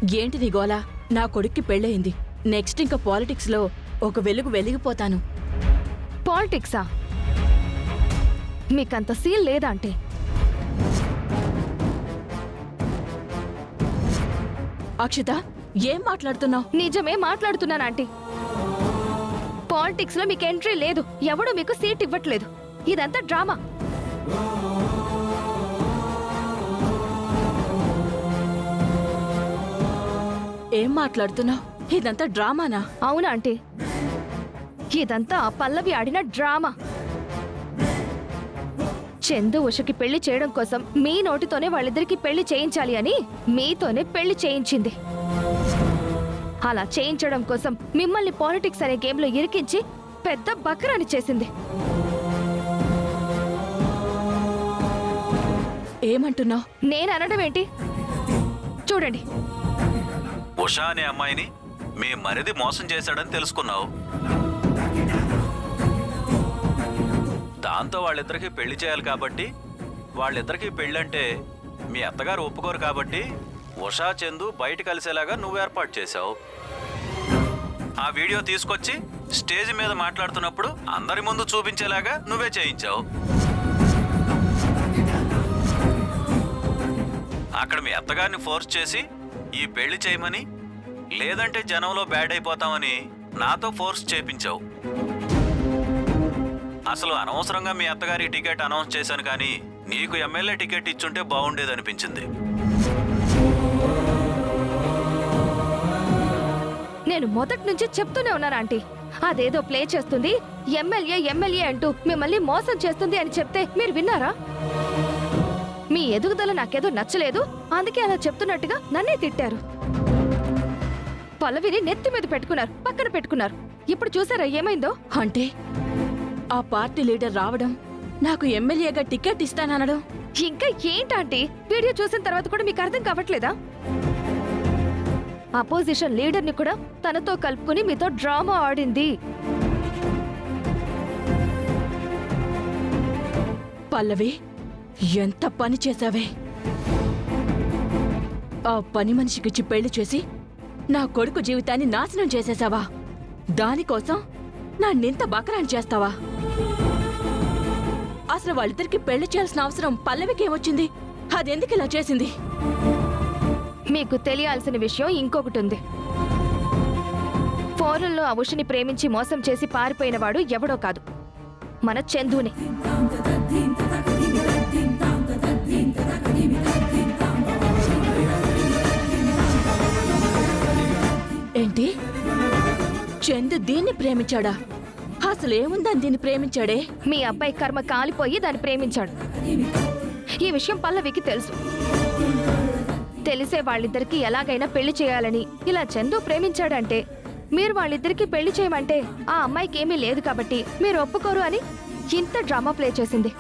ఏంటి నీ గోలా? నా కొడుక్కి పెళ్ళయింది. నెక్స్ట్ ఇంకా పాలిటిక్స్లో ఒక వెలుగు వెలిగిపోతాను. పాలిటిక్సా? మీకంత సీల్ లేదా అంటే? అక్షిత, ఏం మాట్లాడుతున్నావు? నిజమే మాట్లాడుతున్నాను ఆంటీ. పాలిటిక్స్ లో మీకు ఎంట్రీ లేదు, ఎవడు మీకు సీట్ ఇవ్వట్లేదు. ఇదంతా డ్రామా. ఏం మాట్లాడుతున్నావు? ఇదంతా డ్రామానా? అవునా ఆంటీ, ఇదంతా ఆ పల్లవి ఆడిన డ్రామా. చందు ఉషకి పెళ్లి చేయడం కోసం మీ నోటితోనే వాళ్ళిద్దరికి పెళ్లి చేయించాలి అని మీతోనే పెళ్లి చేయించింది. అలా చేయించడం కోసం మిమ్మల్ని పాలిటిక్స్ అనే గేమ్లో ఇరికించి పెద్ద బకరాని చేసింది. ఏమంటున్నావు? నేను అనడం ఏంటి? చూడండి, ఉషా అనే అమ్మాయిని మీ మరిది మోసం చేశాడని తెలుసుకున్నావు. దాంతో వాళ్ళిద్దరికీ పెళ్లి చేయాలి కాబట్టి, వాళ్ళిద్దరికీ పెళ్ళంటే మీ అత్తగారు ఒప్పుకోరు కాబట్టి ఉషా చందు బయట కలిసేలాగా నువ్వు ఏర్పాటు చేశావు. ఆ వీడియో తీసుకొచ్చి స్టేజ్ మీద మాట్లాడుతున్నప్పుడు అందరి ముందు చూపించేలాగా నువ్వే చేయించావు. అక్కడ మీ అత్తగారిని ఫోర్స్ చేసి ఈ పెళ్లి చేయమని, లేదంటే జనంలో బ్యాడ్ అయిపోతామని నాతో ఫోర్స్ చేపించావు. అసలు అనవసరంగా మీ అత్తగారి టికెట్ అనౌన్స్ చేశాను, కానీ నీకు ఎమ్మెల్యే టికెట్ ఇచ్చుంటే బాగుండేదనిపించింది. నేను మొదటి నుంచి చెప్తూనే ఉన్నాను ఆంటీ, అదేదో ప్లే చేస్తుంది, ఎమ్మెల్యే అంటూ మిమ్మల్ని మోసం చేస్తుంది అని చెప్తే మీరు విన్నారా? మీ ఎదుగుదల నాకేదో నచ్చలేదు, అందుకే అలా చెప్తున్నట్టుగా నన్నే తిట్టారు. పల్లవిని నెత్తి మీద పెట్టుకున్నారు, పక్కన పెట్టుకున్నారు. ఇప్పుడు చూసారా ఏమైందో? అంటే ఆ పార్టీ లీడర్ రావడం, నాకు ఎమ్మెల్యేగా టికెట్ ఇస్తాననడం. ఇంకా ఏంటంటే వీడియో చూసిన తర్వాత కూడా మీకు అర్థం కావట్లేదా? అపోజిషన్ లీడర్ని కూడా తనతో కలుపుకుని మీతో డ్రామా ఆడింది. పల్లవి, ఎంత పని చేశావే! ఆ పని మనిషికిచ్చి పెళ్లి చేసి నా కొడుకు జీవితాన్ని నాశనం చేసేశావా? దానికోసం నా నింత బకరాన్ని చేస్తావా? అసలు వాళ్ళిద్దరికి పెళ్లి చేయాల్సిన అవసరం పల్లవికి ఏమొచ్చింది? అదెందుకు ఇలా చేసింది? మీకు తెలియాల్సిన విషయం ఇంకొకటి ఉంది. ఫోరల్లో ఆ ఉషని ప్రేమించి మోసం చేసి పారిపోయినవాడు ఎవడో కాదు, మన చందునే. ఏంటి? చందు దీన్ని ప్రేమించాడా? అసలు ఏముందని దీన్ని ప్రేమించాడే? మీ అబ్బాయి కర్మ కాలిపోయి దాన్ని ప్రేమించాడు. ఈ విషయం పల్లవికి తెలుసు. తెలిసే వాళ్ళిద్దరికి ఎలాగైనా పెళ్లి చేయాలని ఇలా చందు ప్రేమించాడంటే, మీరు వాళ్ళిద్దరికి పెళ్లి చేయమంటే ఆ అమ్మాయికి ఏమీ లేదు కాబట్టి మీరు ఒప్పుకోరు అని ఇంత డ్రామా ప్లే చేసింది.